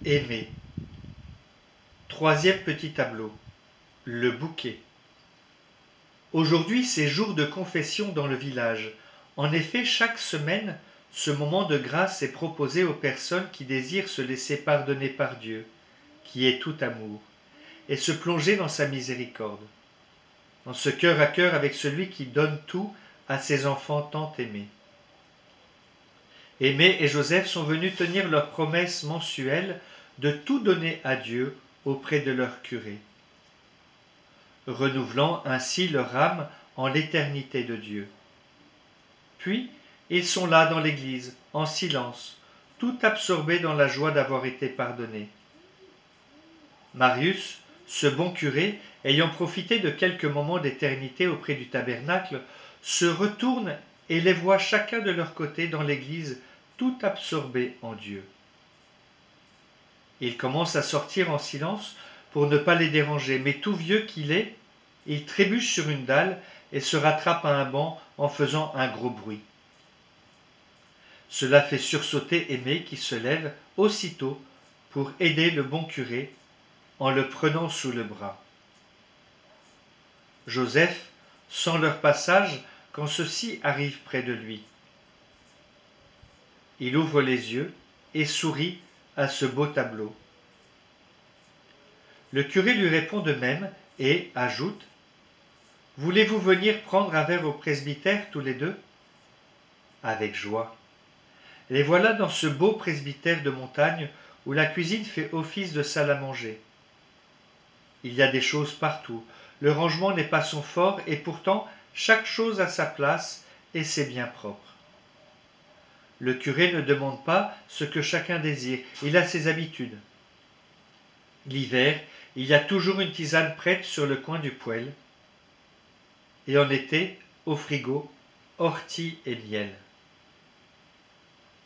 Aimer. Troisième petit tableau. Le bouquet. Aujourd'hui, c'est jour de confession dans le village. En effet, chaque semaine, ce moment de grâce est proposé aux personnes qui désirent se laisser pardonner par Dieu, qui est tout amour, et se plonger dans sa miséricorde, dans ce cœur à cœur avec celui qui donne tout à ses enfants tant aimés. Aimé et Joseph sont venus tenir leur promesse mensuelle de tout donner à Dieu auprès de leur curé, renouvelant ainsi leur âme en l'éternité de Dieu. Puis, ils sont là dans l'église, en silence, tout absorbés dans la joie d'avoir été pardonnés. Marius, ce bon curé, ayant profité de quelques moments d'éternité auprès du tabernacle, se retourne et les voit chacun de leur côté dans l'église, tout absorbés en Dieu. Il commence à sortir en silence pour ne pas les déranger, mais tout vieux qu'il est, il trébuche sur une dalle et se rattrape à un banc en faisant un gros bruit. Cela fait sursauter Aimé qui se lève aussitôt pour aider le bon curé en le prenant sous le bras. Joseph sent leur passage quand ceux-ci arrivent près de lui. Il ouvre les yeux et sourit à ce beau tableau. Le curé lui répond de même et ajoute : « Voulez-vous venir prendre un verre au presbytère tous les deux ? » Avec joie. Les voilà dans ce beau presbytère de montagne où la cuisine fait office de salle à manger. Il y a des choses partout. Le rangement n'est pas son fort et pourtant chaque chose a sa place et c'est bien propre. Le curé ne demande pas ce que chacun désire, il a ses habitudes. L'hiver, il y a toujours une tisane prête sur le coin du poêle. Et en été, au frigo, ortie et miel.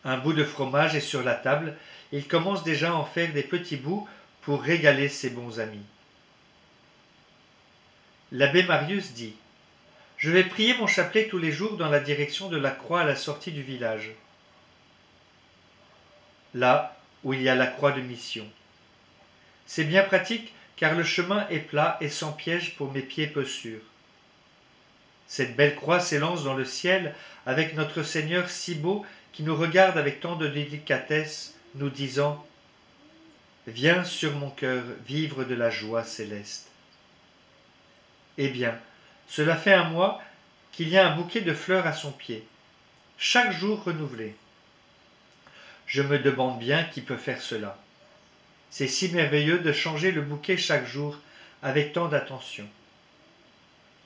Un bout de fromage est sur la table, il commence déjà à en faire des petits bouts pour régaler ses bons amis. L'abbé Marius dit : « Je vais prier mon chapelet tous les jours dans la direction de la croix à la sortie du village. Là où il y a la croix de mission. C'est bien pratique car le chemin est plat et sans piège pour mes pieds peu sûrs. Cette belle croix s'élance dans le ciel avec notre Seigneur si beau qui nous regarde avec tant de délicatesse, nous disant : « Viens sur mon cœur vivre de la joie céleste. » Eh bien, cela fait un mois qu'il y a un bouquet de fleurs à son pied, chaque jour renouvelé. Je me demande bien qui peut faire cela. C'est si merveilleux de changer le bouquet chaque jour avec tant d'attention.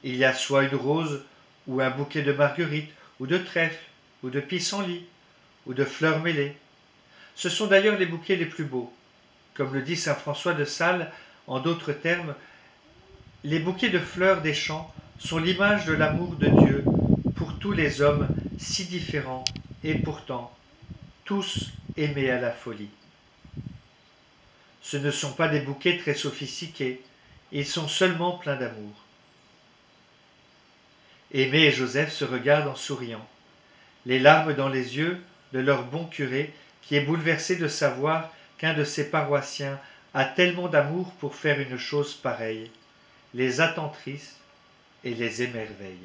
Il y a soit une rose, ou un bouquet de marguerites, ou de trèfles, ou de pissenlits, ou de fleurs mêlées. Ce sont d'ailleurs les bouquets les plus beaux. Comme le dit saint François de Sales, en d'autres termes, les bouquets de fleurs des champs sont l'image de l'amour de Dieu pour tous les hommes si différents et pourtant tous aimés à la folie. Ce ne sont pas des bouquets très sophistiqués, ils sont seulement pleins d'amour. Aimé et Joseph se regardent en souriant, les larmes dans les yeux de leur bon curé qui est bouleversé de savoir qu'un de ses paroissiens a tellement d'amour pour faire une chose pareille, les attendrisse et les émerveille.